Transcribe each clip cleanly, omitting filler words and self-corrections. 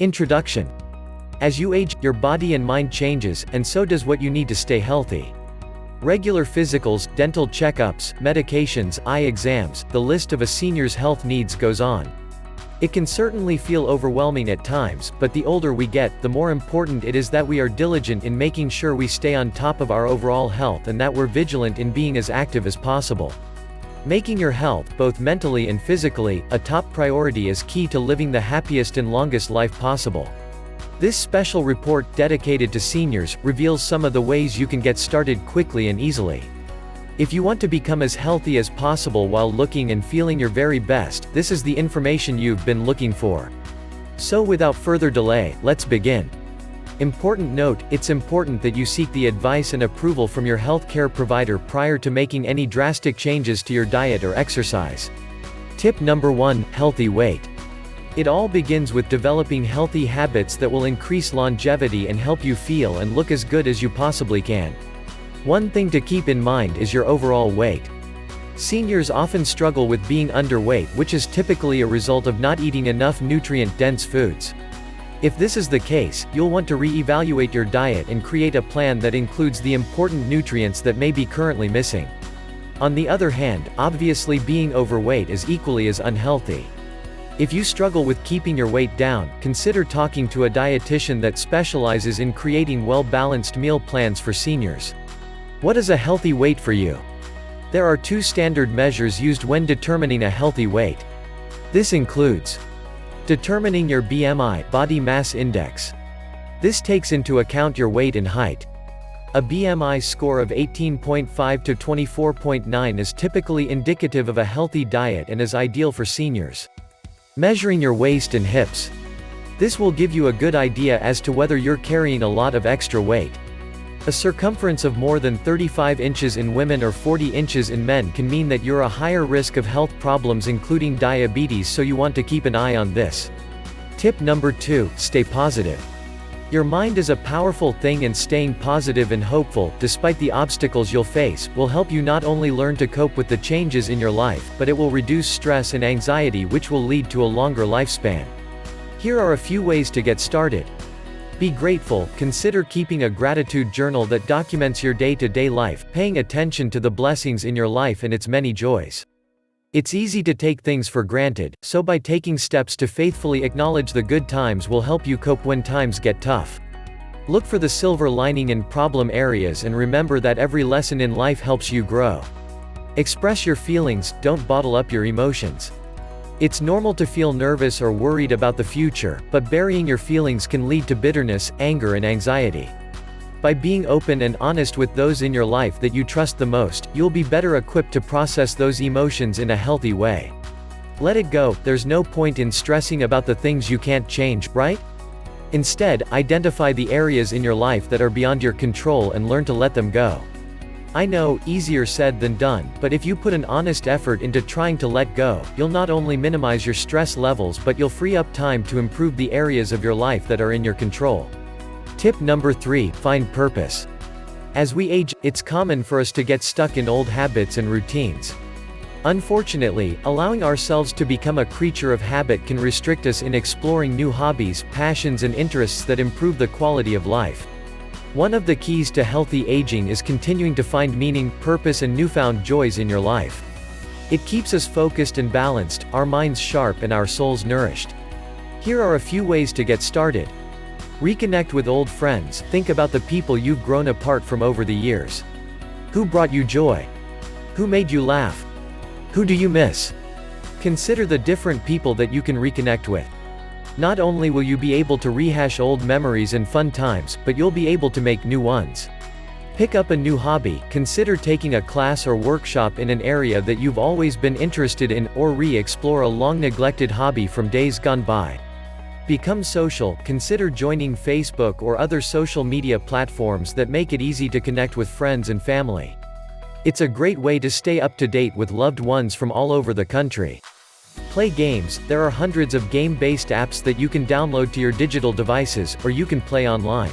Introduction. As you age, your body and mind changes, and so does what you need to stay healthy. Regular physicals, dental checkups, medications, eye exams, the list of a senior's health needs goes on. It can certainly feel overwhelming at times, but the older we get, the more important it is that we are diligent in making sure we stay on top of our overall health and that we're vigilant in being as active as possible. Making your health, both mentally and physically, a top priority is key to living the happiest and longest life possible. This special report dedicated to seniors reveals some of the ways you can get started quickly and easily. If you want to become as healthy as possible while looking and feeling your very best, this is the information you've been looking for. So without further delay, let's begin. Important note, it's important that you seek the advice and approval from your healthcare provider prior to making any drastic changes to your diet or exercise. Tip number 1, healthy weight. It all begins with developing healthy habits that will increase longevity and help you feel and look as good as you possibly can. One thing to keep in mind is your overall weight. Seniors often struggle with being underweight, which is typically a result of not eating enough nutrient-dense foods. If this is the case, you'll want to re-evaluate your diet and create a plan that includes the important nutrients that may be currently missing. On the other hand, obviously being overweight is equally as unhealthy. If you struggle with keeping your weight down, consider talking to a dietitian that specializes in creating well-balanced meal plans for seniors. What is a healthy weight for you? There are 2 standard measures used when determining a healthy weight. This includes determining your BMI, body mass index. This takes into account your weight and height. A BMI score of 18.5 to 24.9 is typically indicative of a healthy diet and is ideal for seniors. Measuring your waist and hips. This will give you a good idea as to whether you're carrying a lot of extra weight. A circumference of more than 35 inches in women or 40 inches in men can mean that you're a higher risk of health problems including diabetes, so you want to keep an eye on this. Tip number 2, stay positive. Your mind is a powerful thing, and staying positive and hopeful, despite the obstacles you'll face, will help you not only learn to cope with the changes in your life, but it will reduce stress and anxiety, which will lead to a longer lifespan. Here are a few ways to get started. Be grateful. Consider keeping a gratitude journal that documents your day-to-day life, paying attention to the blessings in your life and its many joys. It's easy to take things for granted, so by taking steps to faithfully acknowledge the good times will help you cope when times get tough. Look for the silver lining in problem areas and remember that every lesson in life helps you grow. Express your feelings, don't bottle up your emotions. It's normal to feel nervous or worried about the future, but burying your feelings can lead to bitterness, anger and anxiety. By being open and honest with those in your life that you trust the most, you'll be better equipped to process those emotions in a healthy way. Let it go. There's no point in stressing about the things you can't change, right? Instead, identify the areas in your life that are beyond your control and learn to let them go. I know, easier said than done, but if you put an honest effort into trying to let go, you'll not only minimize your stress levels but you'll free up time to improve the areas of your life that are in your control. Tip number 3, find purpose. As we age, it's common for us to get stuck in old habits and routines. Unfortunately, allowing ourselves to become a creature of habit can restrict us in exploring new hobbies, passions and interests that improve the quality of life. One of the keys to healthy aging is continuing to find meaning, purpose and newfound joys in your life. It keeps us focused and balanced, our minds sharp and our souls nourished. Here are a few ways to get started. Reconnect with old friends. Think about the people you've grown apart from over the years. Who brought you joy? Who made you laugh? Who do you miss? Consider the different people that you can reconnect with. Not only will you be able to rehash old memories and fun times, but you'll be able to make new ones. Pick up a new hobby. Consider taking a class or workshop in an area that you've always been interested in, or re-explore a long-neglected hobby from days gone by. Become social. Consider joining Facebook or other social media platforms that make it easy to connect with friends and family. It's a great way to stay up to date with loved ones from all over the country. Play games. There are hundreds of game-based apps that you can download to your digital devices, or you can play online.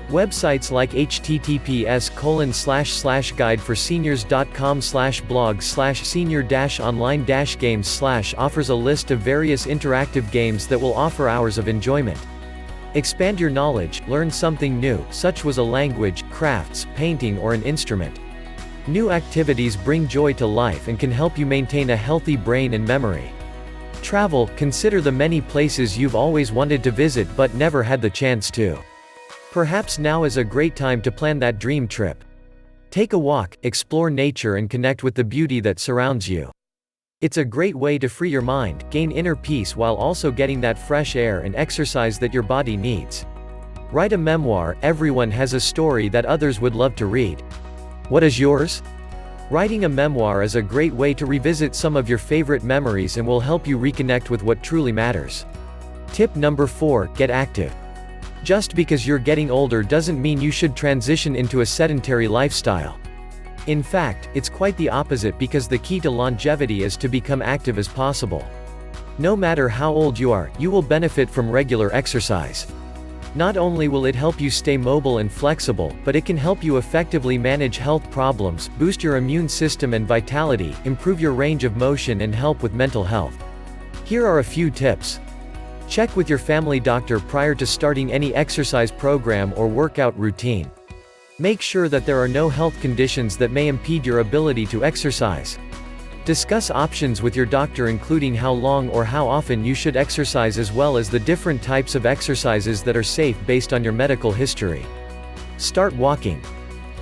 Websites like https://guideforseniors.com/blog/senior-online-games/ offers a list of various interactive games that will offer hours of enjoyment. Expand your knowledge, learn something new, such as a language, crafts, painting or an instrument. New activities bring joy to life and can help you maintain a healthy brain and memory. Travel, consider the many places you've always wanted to visit but never had the chance to. Perhaps now is a great time to plan that dream trip. Take a walk, explore nature and connect with the beauty that surrounds you. It's a great way to free your mind, gain inner peace while also getting that fresh air and exercise that your body needs. Write a memoir. Everyone has a story that others would love to read. What is yours? Writing a memoir is a great way to revisit some of your favorite memories and will help you reconnect with what truly matters. Tip number 4, get active. Just because you're getting older doesn't mean you should transition into a sedentary lifestyle. In fact, it's quite the opposite because the key to longevity is to become active as possible. No matter how old you are, you will benefit from regular exercise. Not only will it help you stay mobile and flexible, but it can help you effectively manage health problems, boost your immune system and vitality, improve your range of motion and help with mental health. Here are a few tips. Check with your family doctor prior to starting any exercise program or workout routine. Make sure that there are no health conditions that may impede your ability to exercise. Discuss options with your doctor including how long or how often you should exercise as well as the different types of exercises that are safe based on your medical history. Start walking.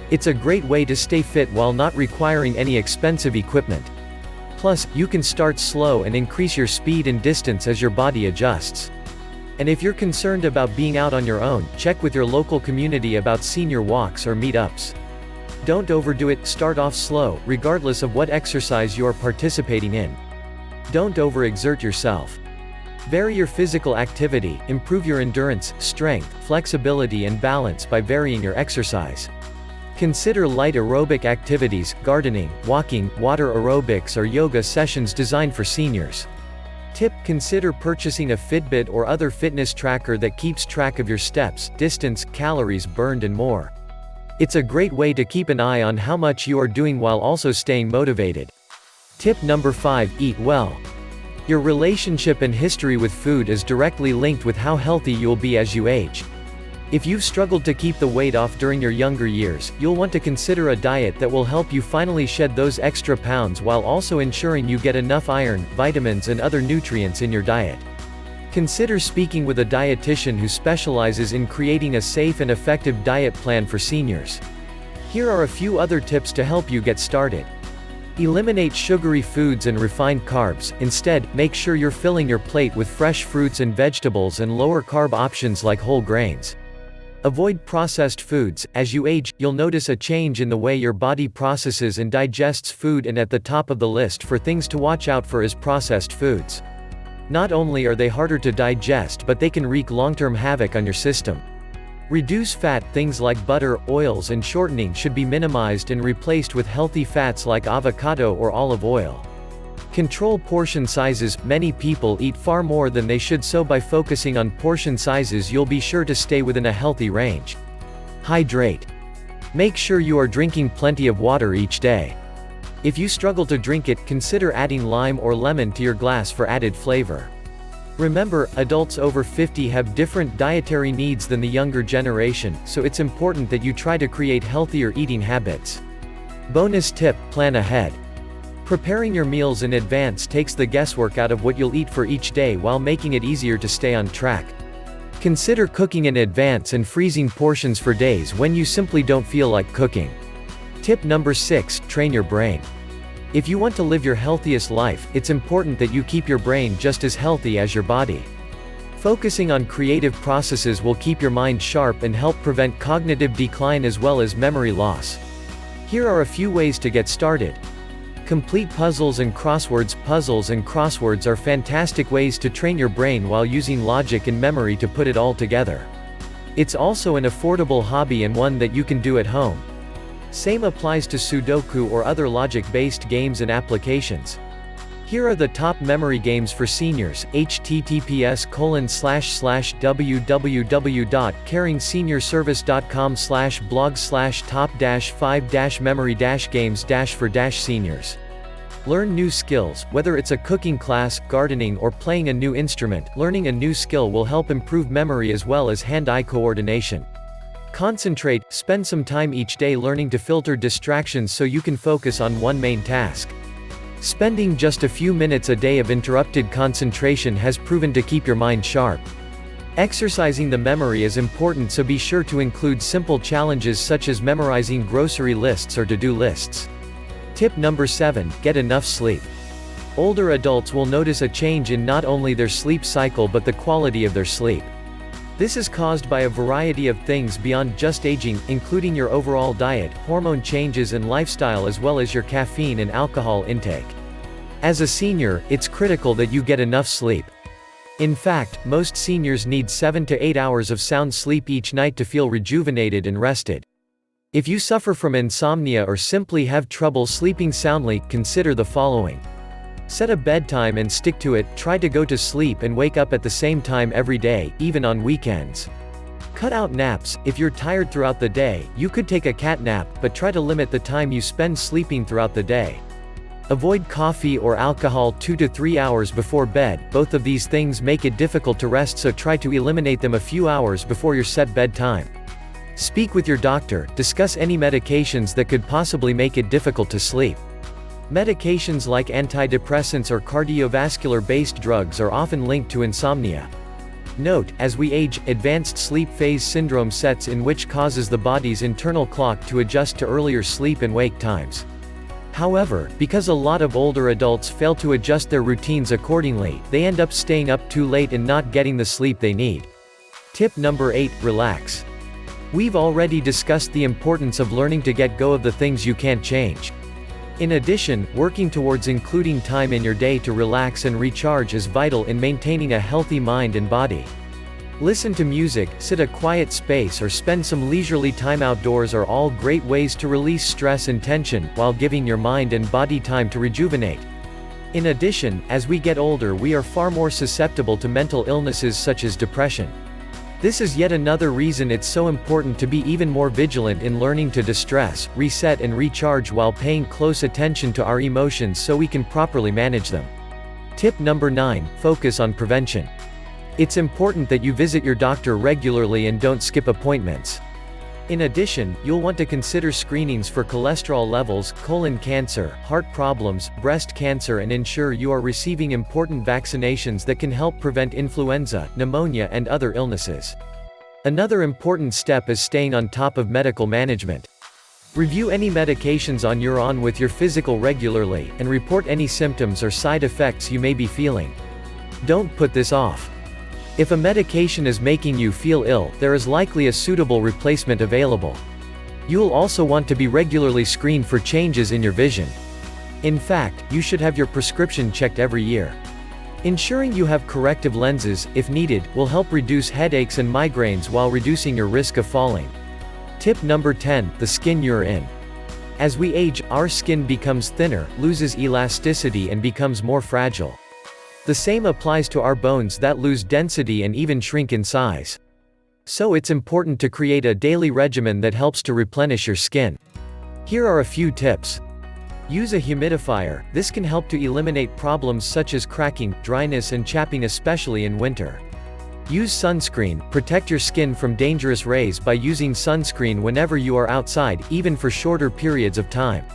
It's a great way to stay fit while not requiring any expensive equipment. Plus, you can start slow and increase your speed and distance as your body adjusts. And if you're concerned about being out on your own, check with your local community about senior walks or meetups. Don't overdo it, start off slow, regardless of what exercise you are participating in. Don't overexert yourself. Vary your physical activity, improve your endurance, strength, flexibility and balance by varying your exercise. Consider light aerobic activities, gardening, walking, water aerobics or yoga sessions designed for seniors. Tip: consider purchasing a Fitbit or other fitness tracker that keeps track of your steps, distance, calories burned and more. It's a great way to keep an eye on how much you are doing while also staying motivated. Tip number 5, eat well. Your relationship and history with food is directly linked with how healthy you'll be as you age. If you've struggled to keep the weight off during your younger years, you'll want to consider a diet that will help you finally shed those extra pounds while also ensuring you get enough iron, vitamins and other nutrients in your diet. Consider speaking with a dietitian who specializes in creating a safe and effective diet plan for seniors. Here are a few other tips to help you get started. Eliminate sugary foods and refined carbs. Instead, make sure you're filling your plate with fresh fruits and vegetables and lower carb options like whole grains. Avoid processed foods. As you age, you'll notice a change in the way your body processes and digests food, and at the top of the list for things to watch out for is processed foods. Not only are they harder to digest, but they can wreak long-term havoc on your system. Reduce fat. Things like butter, oils and shortening should be minimized and replaced with healthy fats like avocado or olive oil. Control portion sizes. Many people eat far more than they should, so by focusing on portion sizes you'll be sure to stay within a healthy range. Hydrate. Make sure you are drinking plenty of water each day. If you struggle to drink it, consider adding lime or lemon to your glass for added flavor. Remember, adults over 50 have different dietary needs than the younger generation, so it's important that you try to create healthier eating habits. Bonus tip: plan ahead. Preparing your meals in advance takes the guesswork out of what you'll eat for each day while making it easier to stay on track. Consider cooking in advance and freezing portions for days when you simply don't feel like cooking. Tip number 6, train your brain. If you want to live your healthiest life, it's important that you keep your brain just as healthy as your body. Focusing on creative processes will keep your mind sharp and help prevent cognitive decline as well as memory loss. Here are a few ways to get started. Complete puzzles and crosswords. Puzzles and crosswords are fantastic ways to train your brain while using logic and memory to put it all together. It's also an affordable hobby and one that you can do at home. Same applies to Sudoku or other logic-based games and applications. Here are the top memory games for seniors. https://www.caringSeniorService.com/blog/top-5-memory-games-for-seniors. Learn new skills, whether it's a cooking class, gardening, or playing a new instrument. Learning a new skill will help improve memory as well as hand-eye coordination. Concentrate, spend some time each day learning to filter distractions so you can focus on one main task. Spending just a few minutes a day of interrupted concentration has proven to keep your mind sharp. Exercising the memory is important, so be sure to include simple challenges such as memorizing grocery lists or to-do lists. Tip number 7, get enough sleep. Older adults will notice a change in not only their sleep cycle but the quality of their sleep. This is caused by a variety of things beyond just aging, including your overall diet, hormone changes and lifestyle, as well as your caffeine and alcohol intake. As a senior, it's critical that you get enough sleep. In fact, most seniors need 7 to 8 hours of sound sleep each night to feel rejuvenated and rested. If you suffer from insomnia or simply have trouble sleeping soundly, consider the following. Set a bedtime and stick to it. Try to go to sleep and wake up at the same time every day, even on weekends. Cut out naps. If you're tired throughout the day, you could take a cat nap, but try to limit the time you spend sleeping throughout the day. Avoid coffee or alcohol 2 to 3 hours before bed. Both of these things make it difficult to rest, so try to eliminate them a few hours before your set bedtime. Speak with your doctor. Discuss any medications that could possibly make it difficult to sleep. Medications like antidepressants or cardiovascular-based drugs are often linked to insomnia. Note, as we age, advanced sleep phase syndrome sets in, which causes the body's internal clock to adjust to earlier sleep and wake times. However, because a lot of older adults fail to adjust their routines accordingly, they end up staying up too late and not getting the sleep they need. Tip number 8, relax. We've already discussed the importance of learning to get go of the things you can't change. In addition, working towards including time in your day to relax and recharge is vital in maintaining a healthy mind and body. Listen to music, sit a quiet space, or spend some leisurely time outdoors are all great ways to release stress and tension, while giving your mind and body time to rejuvenate. In addition, as we get older, we are far more susceptible to mental illnesses such as depression. This is yet another reason it's so important to be even more vigilant in learning to distress, reset and recharge while paying close attention to our emotions so we can properly manage them. Tip number 9, focus on prevention. It's important that you visit your doctor regularly and don't skip appointments. In addition, you'll want to consider screenings for cholesterol levels, colon cancer, heart problems, breast cancer, and ensure you are receiving important vaccinations that can help prevent influenza, pneumonia, and other illnesses. Another important step is staying on top of medical management. Review any medications you're on with your physical regularly, and report any symptoms or side effects you may be feeling. Don't put this off. If a medication is making you feel ill, there is likely a suitable replacement available. You'll also want to be regularly screened for changes in your vision. In fact, you should have your prescription checked every year. Ensuring you have corrective lenses, if needed, will help reduce headaches and migraines while reducing your risk of falling. Tip number 10, the skin you're in. As we age, our skin becomes thinner, loses elasticity, and becomes more fragile. The same applies to our bones that lose density and even shrink in size. So it's important to create a daily regimen that helps to replenish your skin. Here are a few tips. Use a humidifier. This can help to eliminate problems such as cracking, dryness, and chapping, especially in winter. Use sunscreen. Protect your skin from dangerous rays by using sunscreen whenever you are outside, even for shorter periods of time.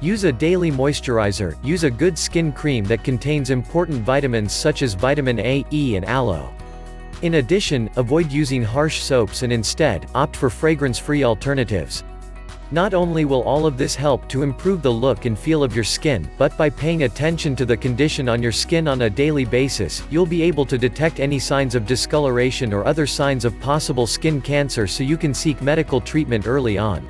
Use a daily moisturizer. Use a good skin cream that contains important vitamins such as vitamin A, E, and aloe. In addition, avoid using harsh soaps and instead, opt for fragrance-free alternatives. Not only will all of this help to improve the look and feel of your skin, but by paying attention to the condition on your skin on a daily basis, you'll be able to detect any signs of discoloration or other signs of possible skin cancer so you can seek medical treatment early on.